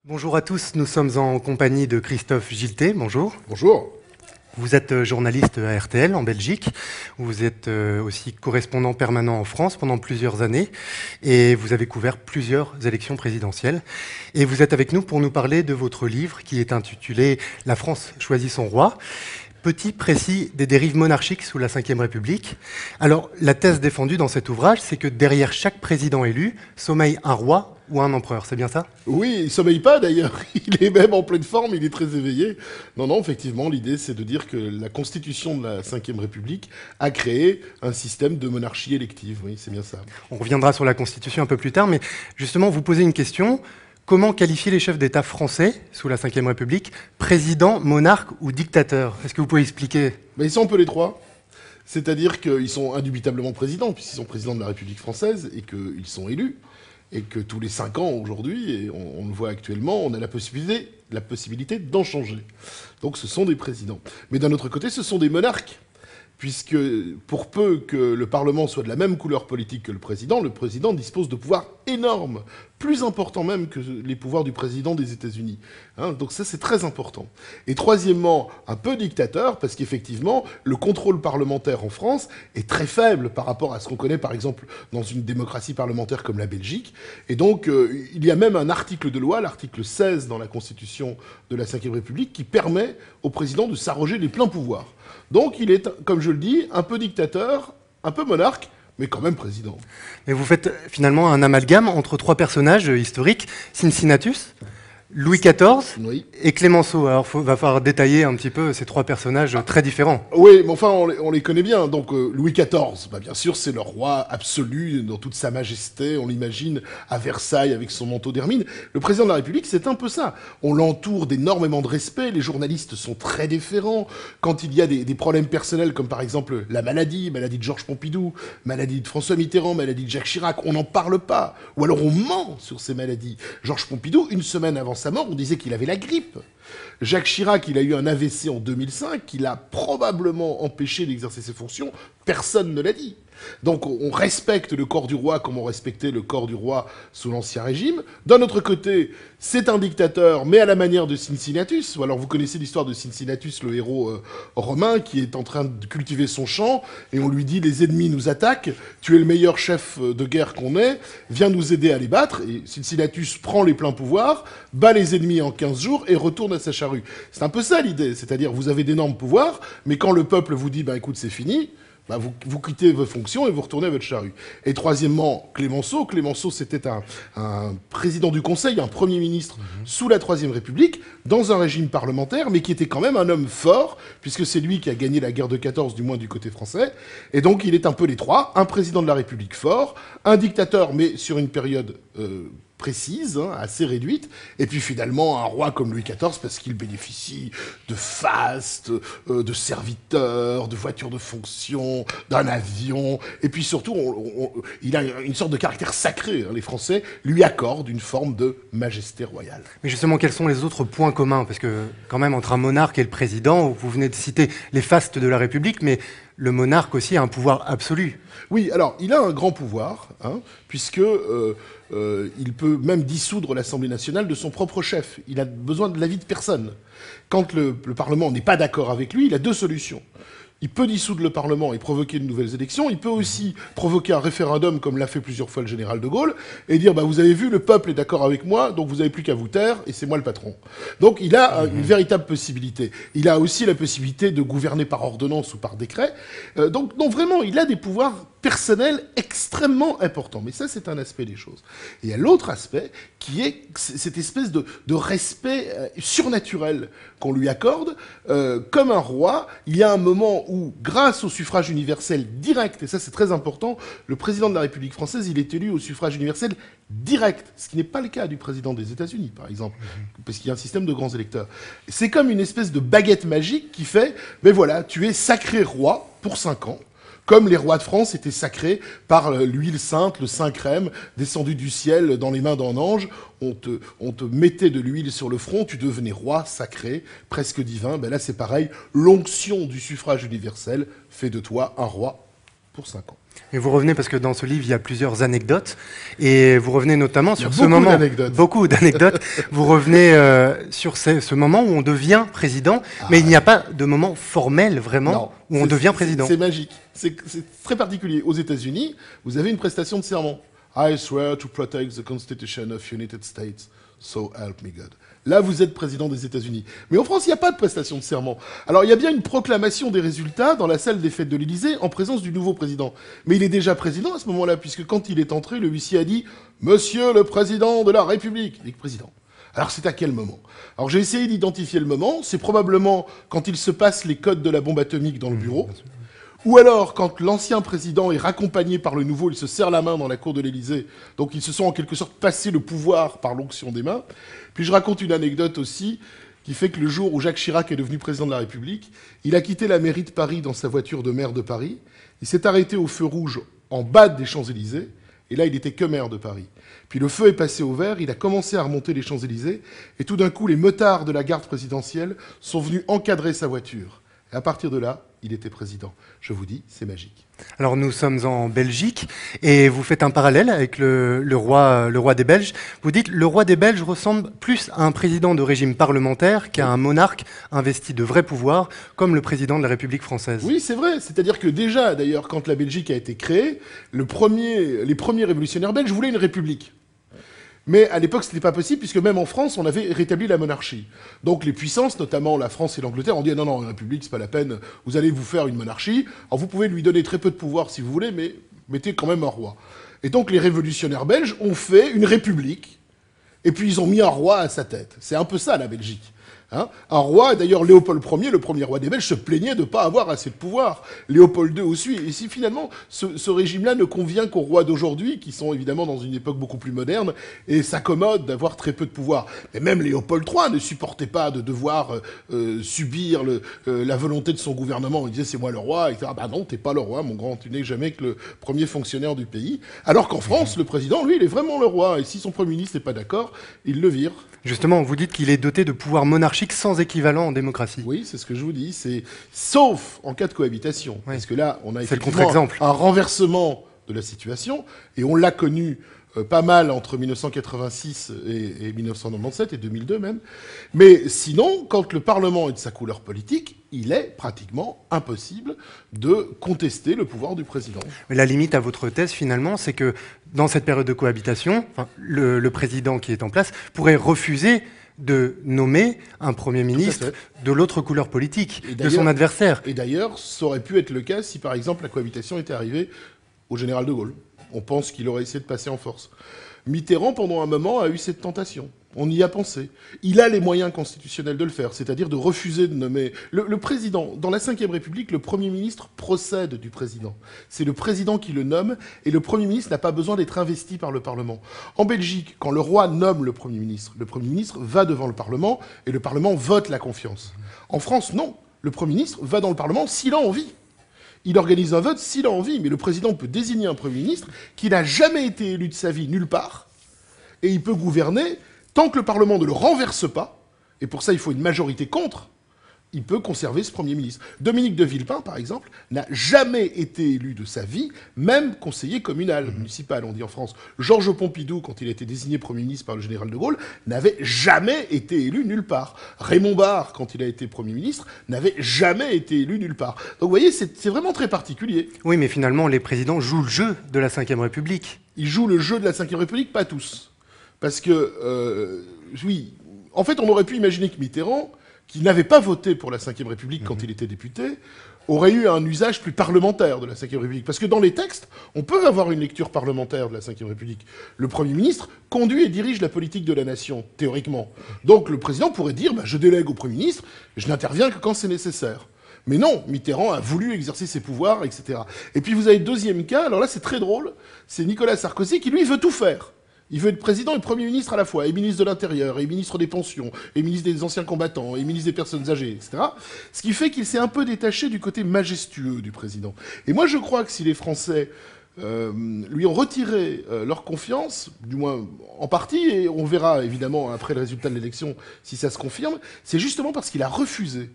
Bonjour à tous, nous sommes en compagnie de Christophe Gillet. Bonjour. Bonjour. Vous êtes journaliste à RTL en Belgique. Vous êtes aussi correspondant permanent en France pendant plusieurs années et vous avez couvert plusieurs élections présidentielles. Et vous êtes avec nous pour nous parler de votre livre qui est intitulé « La France choisit son roi ». Petit précis des dérives monarchiques sous la Ve République. Alors, la thèse défendue dans cet ouvrage, c'est que derrière chaque président élu sommeille un roi ou un empereur, c'est bien ça? Oui, il sommeille pas d'ailleurs, il est même en pleine forme, il est très éveillé. Non, effectivement, l'idée c'est de dire que la constitution de la Ve République a créé un système de monarchie élective, oui, c'est bien ça. On reviendra sur la constitution un peu plus tard, mais justement, vous posez une question. Comment qualifier les chefs d'État français sous la Ve République? Président, monarque ou dictateur? Est-ce que vous pouvez expliquer? Mais ils sont un peu les trois. C'est-à-dire qu'ils sont indubitablement présidents, puisqu'ils sont présidents de la République française et qu'ils sont élus. Et que tous les 5 ans aujourd'hui, et on le voit actuellement, on a la possibilité d'en changer. Donc ce sont des présidents. Mais d'un autre côté, ce sont des monarques. Puisque pour peu que le Parlement soit de la même couleur politique que le président dispose de pouvoirs énormes, plus importants même que les pouvoirs du président des États-Unis. Donc ça, c'est très important. Et troisièmement, un peu dictateur, parce qu'effectivement, le contrôle parlementaire en France est très faible par rapport à ce qu'on connaît, par exemple, dans une démocratie parlementaire comme la Belgique. Et donc, il y a même un article de loi, l'article 16 dans la Constitution de la Ve République, qui permet au président de s'arroger les pleins pouvoirs. Donc il est, comme je le dis, un peu dictateur, un peu monarque, mais quand même président. Mais vous faites finalement un amalgame entre trois personnages historiques, Cincinnatus, Louis XIV oui. et Clémenceau. Alors il va falloir détailler un petit peu ces trois personnages très différents. Oui, mais enfin, on les connaît bien. Donc Louis XIV, bien sûr, c'est le roi absolu dans toute sa majesté. On l'imagine à Versailles avec son manteau d'hermine. Le président de la République, c'est un peu ça. On l'entoure d'énormément de respect. Les journalistes sont très déférents. Quand il y a des problèmes personnels, comme par exemple la maladie de Georges Pompidou, maladie de François Mitterrand, maladie de Jacques Chirac, on n'en parle pas. Ou alors on ment sur ces maladies. Georges Pompidou, une semaine avant sa mort, on disait qu'il avait la grippe. Jacques Chirac, il a eu un AVC en 2005 qui l'a probablement empêché d'exercer ses fonctions. Personne ne l'a dit. Donc on respecte le corps du roi comme on respectait le corps du roi sous l'Ancien Régime. D'un autre côté, c'est un dictateur, mais à la manière de Cincinnatus. Ou alors vous connaissez l'histoire de Cincinnatus, le héros romain, qui est en train de cultiver son champ, et on lui dit « les ennemis nous attaquent, tu es le meilleur chef de guerre qu'on ait, viens nous aider à les battre ». Et Cincinnatus prend les pleins pouvoirs, bat les ennemis en 15 jours et retourne à sa charrue. C'est un peu ça l'idée, c'est-à-dire vous avez d'énormes pouvoirs, mais quand le peuple vous dit « écoute, c'est fini », vous quittez vos fonctions et vous retournez à votre charrue. Et troisièmement, Clémenceau. Clémenceau, c'était un président du Conseil, un Premier ministre sous la Troisième République, dans un régime parlementaire, mais qui était quand même un homme fort, puisque c'est lui qui a gagné la guerre de 14, du moins du côté français. Et donc, il est un peu les trois. Un président de la République fort, un dictateur, mais sur une période précise, assez réduite, et puis finalement un roi comme Louis XIV parce qu'il bénéficie de fastes, de serviteurs, de voitures de fonction, d'un avion, et puis surtout il a une sorte de caractère sacré. Les Français lui accordent une forme de majesté royale. Mais justement, quels sont les autres points communs? Parce que quand même, entre un monarque et le président, vous venez de citer les fastes de la République, mais le monarque aussi a un pouvoir absolu. Oui, alors il a un grand pouvoir, puisque il peut même dissoudre l'Assemblée nationale de son propre chef. Il a besoin de l'avis de personne. Quand le Parlement n'est pas d'accord avec lui, il a deux solutions. Il peut dissoudre le Parlement et provoquer de nouvelles élections. Il peut aussi provoquer un référendum, comme l'a fait plusieurs fois le général de Gaulle, et dire vous avez vu, le peuple est d'accord avec moi, donc vous n'avez plus qu'à vous taire, et c'est moi le patron. Donc il a une véritable possibilité. Il a aussi la possibilité de gouverner par ordonnance ou par décret. Donc vraiment, il a des pouvoirs personnels extrêmement importants. Mais ça, c'est un aspect des choses. Et il y a l'autre aspect, qui est cette espèce de respect surnaturel qu'on lui accorde. Comme un roi, il y a un moment où, grâce au suffrage universel direct, et ça c'est très important, le président de la République française, il est élu au suffrage universel direct, ce qui n'est pas le cas du président des États-Unis, par exemple, parce qu'il y a un système de grands électeurs. C'est comme une espèce de baguette magique qui fait, voilà, tu es sacré roi pour 5 ans, comme les rois de France étaient sacrés par l'huile sainte, le saint crème, descendu du ciel dans les mains d'un ange. On te mettait de l'huile sur le front, tu devenais roi sacré, presque divin. Là, c'est pareil. L'onction du suffrage universel fait de toi un roi pour 5 ans. Et vous revenez, parce que dans ce livre, il y a plusieurs anecdotes, et vous revenez notamment sur ce moment... Beaucoup d'anecdotes. Vous revenez sur ce moment où on devient président, mais il n'y a pas de moment formel, vraiment, où on devient président. C'est magique. C'est très particulier. Aux États-Unis, vous avez une prestation de serment. I swear to protect the Constitution of United States, so help me God. Là, vous êtes président des États-Unis. Mais en France, il n'y a pas de prestation de serment. Alors, il y a bien une proclamation des résultats dans la salle des fêtes de l'Élysée en présence du nouveau président. Mais il est déjà président à ce moment-là, puisque quand il est entré, le huissier a dit « Monsieur le Président de la République ». Il est président. Alors, c'est à quel moment? Alors, j'ai essayé d'identifier le moment. C'est probablement quand il se passe les codes de la bombe atomique dans le bureau. Ou alors, quand l'ancien président est raccompagné par le nouveau, il se serre la main dans la cour de l'Élysée. Donc, ils se sont en quelque sorte passé le pouvoir par l'onction des mains. Puis, je raconte une anecdote aussi qui fait que le jour où Jacques Chirac est devenu président de la République, il a quitté la mairie de Paris dans sa voiture de maire de Paris. Il s'est arrêté au feu rouge en bas des Champs-Élysées. Et là, il n'était que maire de Paris. Puis le feu est passé au vert, il a commencé à remonter les Champs-Élysées. Et tout d'un coup, les motards de la garde présidentielle sont venus encadrer sa voiture. Et à partir de là, il était président. Je vous dis, c'est magique. Alors nous sommes en Belgique et vous faites un parallèle avec le roi des Belges. Vous dites le roi des Belges ressemble plus à un président de régime parlementaire qu'à un monarque investi de vrais pouvoirs comme le président de la République française. Oui, c'est vrai. C'est-à-dire que déjà, d'ailleurs, quand la Belgique a été créée, les premiers révolutionnaires belges voulaient une république. Mais à l'époque, ce n'était pas possible, puisque même en France, on avait rétabli la monarchie. Donc les puissances, notamment la France et l'Angleterre, ont dit « Non, non, une république, c'est pas la peine, vous allez vous faire une monarchie. Alors vous pouvez lui donner très peu de pouvoir si vous voulez, mais mettez quand même un roi. » Et donc les révolutionnaires belges ont fait une république, et puis ils ont mis un roi à sa tête. C'est un peu ça, la Belgique. Hein, un roi, d'ailleurs Léopold Ier, le premier roi des Belges, se plaignait de ne pas avoir assez de pouvoir. Léopold II aussi. Et si finalement ce régime-là ne convient qu'aux rois d'aujourd'hui, qui sont évidemment dans une époque beaucoup plus moderne, et s'accommodent d'avoir très peu de pouvoir. Mais même Léopold III ne supportait pas de devoir subir la volonté de son gouvernement. Il disait c'est moi le roi, etc. Bah non, t'es pas le roi, mon grand, tu n'es jamais que le premier fonctionnaire du pays. Alors qu'en France, le président, lui, il est vraiment le roi. Et si son premier ministre n'est pas d'accord, il le vire. Justement, vous dites qu'il est doté de pouvoirs monarchiques sans équivalent en démocratie. Oui, c'est ce que je vous dis. Sauf en cas de cohabitation. Oui. Parce que là, on a effectivement un renversement de la situation. Et on l'a connu pas mal entre 1986 et 1997 et 2002 même. Mais sinon, quand le Parlement est de sa couleur politique, il est pratiquement impossible de contester le pouvoir du président. Mais la limite à votre thèse, finalement, c'est que dans cette période de cohabitation, le président qui est en place pourrait refuser de nommer un Premier ministre de l'autre couleur politique, de son adversaire. Et d'ailleurs, ça aurait pu être le cas si, par exemple, la cohabitation était arrivée au général de Gaulle. On pense qu'il aurait essayé de passer en force. Mitterrand, pendant un moment, a eu cette tentation. On y a pensé. Il a les moyens constitutionnels de le faire, c'est-à-dire de refuser de nommer... Le président, dans la Ve République, le Premier ministre procède du président. C'est le président qui le nomme, et le Premier ministre n'a pas besoin d'être investi par le Parlement. En Belgique, quand le roi nomme le Premier ministre va devant le Parlement, et le Parlement vote la confiance. En France, non. Le Premier ministre va dans le Parlement s'il a envie. Il organise un vote s'il a envie, mais le président peut désigner un Premier ministre qui n'a jamais été élu de sa vie nulle part, et il peut gouverner tant que le Parlement ne le renverse pas, et pour ça il faut une majorité contre, il peut conserver ce Premier ministre. Dominique de Villepin, par exemple, n'a jamais été élu de sa vie, même conseiller communal, municipal, on dit en France. Georges Pompidou, quand il a été désigné Premier ministre par le général de Gaulle, n'avait jamais été élu nulle part. Raymond Barre, quand il a été Premier ministre, n'avait jamais été élu nulle part. Donc vous voyez, c'est vraiment très particulier. Oui, mais finalement, les présidents jouent le jeu de la Ve République. Ils jouent le jeu de la Ve République, pas tous. Parce que, oui, en fait, on aurait pu imaginer que Mitterrand, qui n'avait pas voté pour la Ve République quand il était député, aurait eu un usage plus parlementaire de la Ve République. Parce que dans les textes, on peut avoir une lecture parlementaire de la Ve République. Le Premier ministre conduit et dirige la politique de la nation, théoriquement. Donc le président pourrait dire je délègue au Premier ministre, je n'interviens que quand c'est nécessaire. Mais non, Mitterrand a voulu exercer ses pouvoirs, etc. Et puis vous avez le deuxième cas, alors là c'est très drôle, c'est Nicolas Sarkozy qui lui veut tout faire. Il veut être président et Premier ministre à la fois, et ministre de l'Intérieur, et ministre des Pensions, et ministre des Anciens Combattants, et ministre des Personnes Âgées, etc. Ce qui fait qu'il s'est un peu détaché du côté majestueux du président. Et moi, je crois que si les Français lui ont retiré leur confiance, du moins en partie, et on verra évidemment après le résultat de l'élection si ça se confirme, c'est justement parce qu'il a refusé,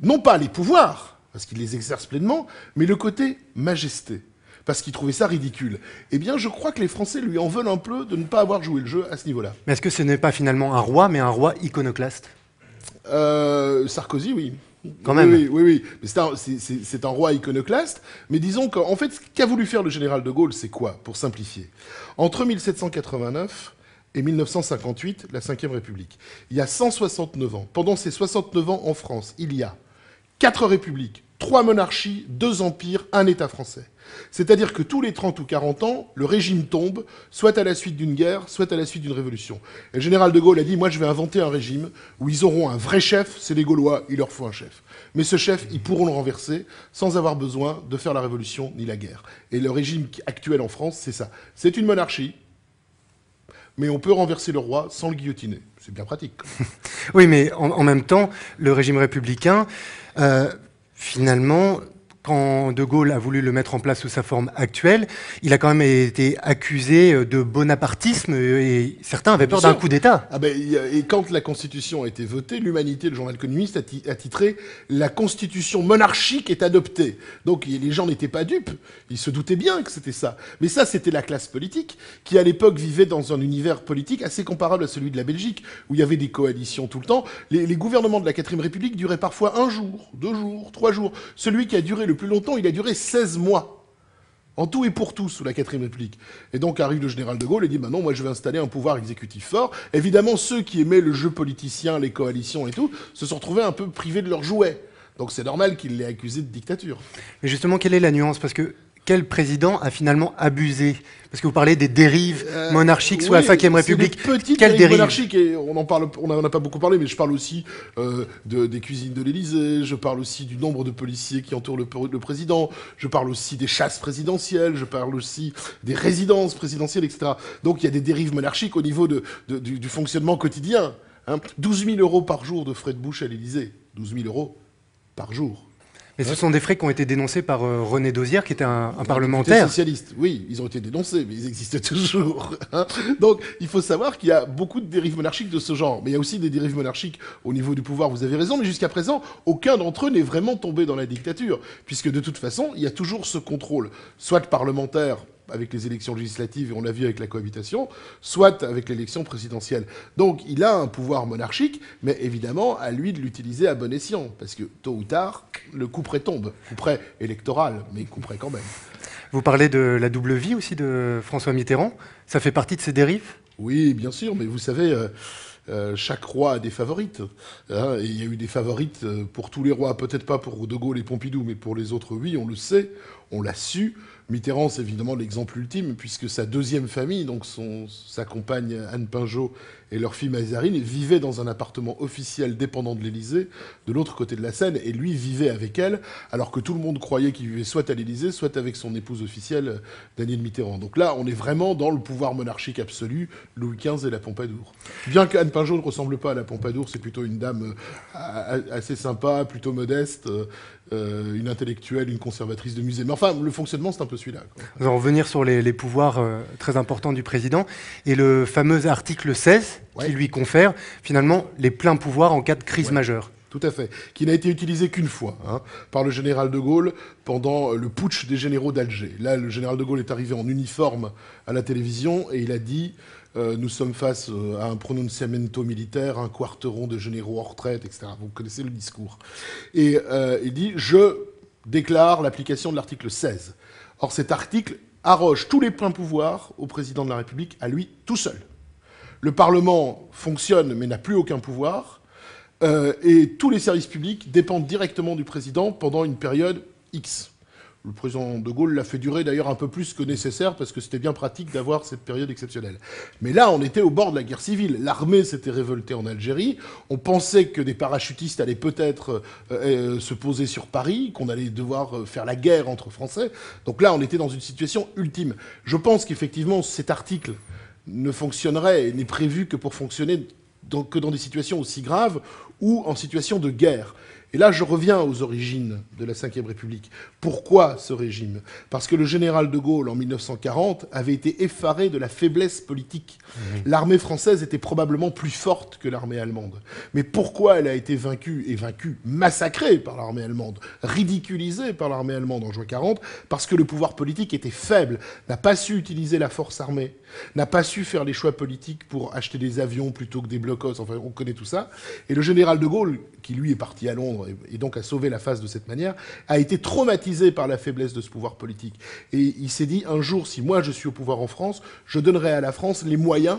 non pas les pouvoirs, parce qu'il les exerce pleinement, mais le côté majesté, parce qu'il trouvait ça ridicule. Eh bien, je crois que les Français lui en veulent un peu de ne pas avoir joué le jeu à ce niveau-là. Mais est-ce que ce n'est pas finalement un roi, mais un roi iconoclaste? Sarkozy, oui. Quand même. Oui. Mais c'est un roi iconoclaste. Mais disons qu'en fait, ce qu'a voulu faire le général de Gaulle, c'est quoi, pour simplifier? Entre 1789 et 1958, la Ve République, il y a 169 ans. Pendant ces 69 ans en France, il y a 4 républiques, 3 monarchies, 2 empires, 1 État français. C'est-à-dire que tous les 30 ou 40 ans, le régime tombe, soit à la suite d'une guerre, soit à la suite d'une révolution. Et le général de Gaulle a dit, moi je vais inventer un régime où ils auront un vrai chef, c'est les Gaulois, il leur faut un chef. Mais ce chef, ils pourront le renverser sans avoir besoin de faire la révolution ni la guerre. Et le régime actuel en France, c'est ça. C'est une monarchie, mais on peut renverser le roi sans le guillotiner. C'est bien pratique. Oui, mais en même temps, le régime républicain, finalement, quand De Gaulle a voulu le mettre en place sous sa forme actuelle, il a quand même été accusé de bonapartisme et certains avaient peur d'un coup d'État. Et quand la Constitution a été votée, l'Humanité, le journal communiste, a titré « La Constitution monarchique est adoptée ». Donc les gens n'étaient pas dupes, ils se doutaient bien que c'était ça. Mais ça, c'était la classe politique qui, à l'époque, vivait dans un univers politique assez comparable à celui de la Belgique, où il y avait des coalitions tout le temps. Les gouvernements de la 4ème République duraient parfois 1 jour, 2 jours, 3 jours. Celui qui a duré le plus longtemps, il a duré 16 mois. En tout et pour tout, sous la 4ème République. Et donc arrive le général de Gaulle et dit, non, moi je vais installer un pouvoir exécutif fort. Évidemment, ceux qui aimaient le jeu politicien, les coalitions et tout, se sont retrouvés un peu privés de leurs jouets. Donc c'est normal qu'il l'ait accusé de dictature. Mais justement, quelle est la nuance? Parce que quel président a finalement abusé? Parce que vous parlez des dérives monarchiques sous la 5e République. Quelle dérive monarchique, et on n'en a pas beaucoup parlé, mais je parle aussi des cuisines de l'Élysée, je parle aussi du nombre de policiers qui entourent le président, je parle aussi des chasses présidentielles, je parle aussi des résidences présidentielles, etc. Donc il y a des dérives monarchiques au niveau du fonctionnement quotidien. 12 000 € par jour de frais de bouche à l'Élysée. 12 000 € par jour. Mais ce sont des frais qui ont été dénoncés par René Dosière, qui était un parlementaire. Socialiste, oui, ils ont été dénoncés, mais ils existent toujours. Donc, il faut savoir qu'il y a beaucoup de dérives monarchiques de ce genre. Mais il y a aussi des dérives monarchiques au niveau du pouvoir, vous avez raison, mais jusqu'à présent, aucun d'entre eux n'est vraiment tombé dans la dictature. Puisque de toute façon, il y a toujours ce contrôle, soit parlementaire, avec les élections législatives, et on l'a vu avec la cohabitation, soit avec l'élection présidentielle. Donc il a un pouvoir monarchique, mais évidemment, à lui de l'utiliser à bon escient, parce que tôt ou tard, le coup près tombe. Coup près électoral, mais coup près quand même. Vous parlez de la double vie aussi de François Mitterrand. Ça fait partie de ces dérives? Oui, bien sûr, mais vous savez... chaque roi a des favorites. Et il y a eu des favorites pour tous les rois, peut-être pas pour De Gaulle et Pompidou, mais pour les autres, oui, on le sait, on l'a su. Mitterrand, c'est évidemment l'exemple ultime, puisque sa deuxième famille, donc sa compagne Anne Pinjot et leur fille Mazarine, vivaient dans un appartement officiel dépendant de l'Élysée, de l'autre côté de la Seine, et lui vivait avec elle, alors que tout le monde croyait qu'il vivait soit à l'Élysée, soit avec son épouse officielle, Danielle Mitterrand. Donc là, on est vraiment dans le pouvoir monarchique absolu, Louis XV et la Pompadour. Bien qu'Anne Pinjot ne ressemble pas à la Pompadour, c'est plutôt une dame assez sympa, plutôt modeste, une intellectuelle, une conservatrice de musée. Mais enfin, le fonctionnement, c'est un peu celui-là. Nous allons revenir sur les pouvoirs très importants du président et le fameux article 16 qui lui confère finalement les pleins pouvoirs en cas de crise majeure. Tout à fait. Qui n'a été utilisé qu'une fois par le général de Gaulle pendant le putsch des généraux d'Alger. Là, le général de Gaulle est arrivé en uniforme à la télévision et il a dit nous sommes face à un pronunciamento militaire, un quarteron de généraux en retraite, etc. Vous connaissez le discours. Et il dit je déclare l'application de l'article 16. Or, cet article arroge tous les pleins pouvoirs au président de la République, à lui tout seul. Le Parlement fonctionne mais n'a plus aucun pouvoir. Et tous les services publics dépendent directement du président pendant une période X. Le président de Gaulle l'a fait durer d'ailleurs un peu plus que nécessaire parce que c'était bien pratique d'avoir cette période exceptionnelle. Mais là, on était au bord de la guerre civile. L'armée s'était révoltée en Algérie. On pensait que des parachutistes allaient peut-être se poser sur Paris, qu'on allait devoir faire la guerre entre Français. Donc là, on était dans une situation ultime. Je pense qu'effectivement, cet article ne fonctionnerait et n'est prévu que pour fonctionner que dans des situations aussi graves ou en situation de guerre. Et là, je reviens aux origines de la Ve République. Pourquoi ce régime? Parce que le général de Gaulle, en 1940, avait été effaré de la faiblesse politique. L'armée française était probablement plus forte que l'armée allemande. Mais pourquoi elle a été vaincue, massacrée par l'armée allemande, ridiculisée par l'armée allemande en juin 40? Parce que le pouvoir politique était faible, n'a pas su utiliser la force armée, n'a pas su faire les choix politiques pour acheter des avions plutôt que des blocos, enfin on connaît tout ça. Et le général de Gaulle, qui lui est parti à Londres et donc a sauvé la face de cette manière, a été traumatisé par la faiblesse de ce pouvoir politique. Et il s'est dit, un jour, si moi je suis au pouvoir en France, je donnerai à la France les moyens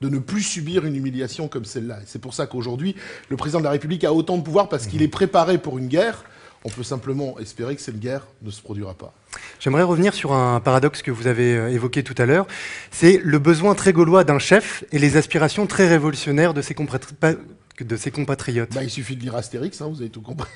de ne plus subir une humiliation comme celle-là. Et c'est pour ça qu'aujourd'hui, le président de la République a autant de pouvoir parce qu'il est préparé pour une guerre. On peut simplement espérer que cette guerre ne se produira pas. J'aimerais revenir sur un paradoxe que vous avez évoqué tout à l'heure. C'est le besoin très gaulois d'un chef et les aspirations très révolutionnaires de ses compatriotes. Il suffit de lire Astérix, vous avez tout compris.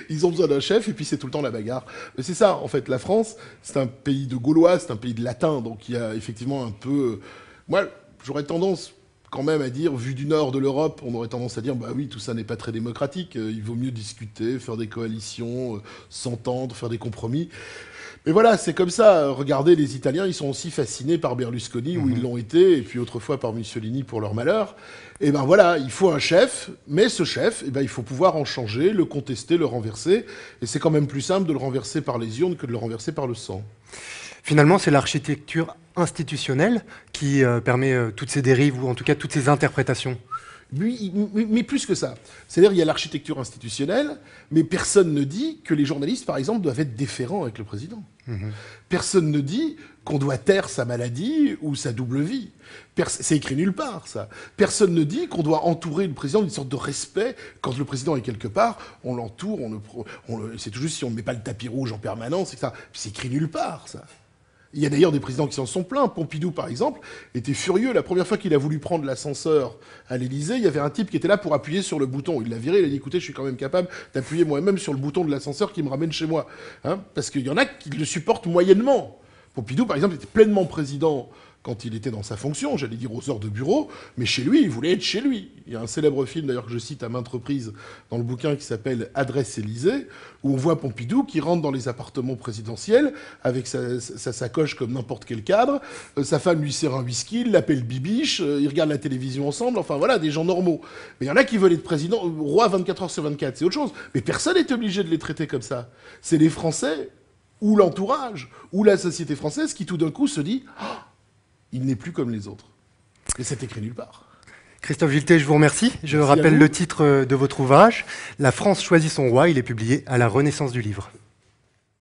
Ils ont besoin d'un chef et puis c'est tout le temps la bagarre. Mais c'est ça, en fait, la France, c'est un pays de Gaulois, c'est un pays de latins, donc il y a effectivement un peu... Moi, j'aurais tendance quand même à dire, vu du nord de l'Europe, on aurait tendance à dire, bah oui, tout ça n'est pas très démocratique, il vaut mieux discuter, faire des coalitions, s'entendre, faire des compromis. Mais voilà, c'est comme ça. Regardez, les Italiens, ils sont aussi fascinés par Berlusconi, où ils l'ont été, et puis autrefois par Mussolini pour leur malheur. Et ben voilà, il faut un chef, mais ce chef, il faut pouvoir en changer, le contester, le renverser. Et c'est quand même plus simple de le renverser par les urnes que de le renverser par le sang. Finalement, c'est l'architecture institutionnelle qui permet toutes ces dérives, ou en tout cas toutes ces interprétations. Mais plus que ça. C'est-à-dire qu'il y a l'architecture institutionnelle, mais personne ne dit que les journalistes, par exemple, doivent être déférents avec le président. Personne ne dit qu'on doit taire sa maladie ou sa double vie. C'est écrit nulle part, ça. Personne ne dit qu'on doit entourer le président d'une sorte de respect. Quand le président est quelque part, on l'entoure, c'est tout juste si on ne met pas le tapis rouge en permanence, etc. C'est écrit nulle part, ça. Il y a d'ailleurs des présidents qui s'en sont plaints. Pompidou, par exemple, était furieux. La première fois qu'il a voulu prendre l'ascenseur à l'Élysée, il y avait un type qui était là pour appuyer sur le bouton. Il l'a viré, il a dit, écoutez, je suis quand même capable d'appuyer moi-même sur le bouton de l'ascenseur qui me ramène chez moi. Parce qu'il y en a qui le supportent moyennement. Pompidou, par exemple, était pleinement président quand il était dans sa fonction, j'allais dire aux heures de bureau, mais chez lui, il voulait être chez lui. Il y a un célèbre film, d'ailleurs, que je cite à maintes reprises dans le bouquin, qui s'appelle « Adresse Élysée », où on voit Pompidou qui rentre dans les appartements présidentiels avec sa sacoche comme n'importe quel cadre. Sa femme lui sert un whisky, il l'appelle Bibiche, ils regardent la télévision ensemble, enfin voilà, des gens normaux. Mais il y en a qui veulent être président, roi 24 heures sur 24, c'est autre chose. Mais personne n'est obligé de les traiter comme ça. C'est les Français, ou l'entourage, ou la société française qui tout d'un coup se dit « il n'est plus comme les autres ». Et c'est écrit nulle part. Christophe Gillet, je vous remercie. Je rappelle le titre de votre ouvrage, « La France choisit son roi ». Il est publié à la Renaissance du livre.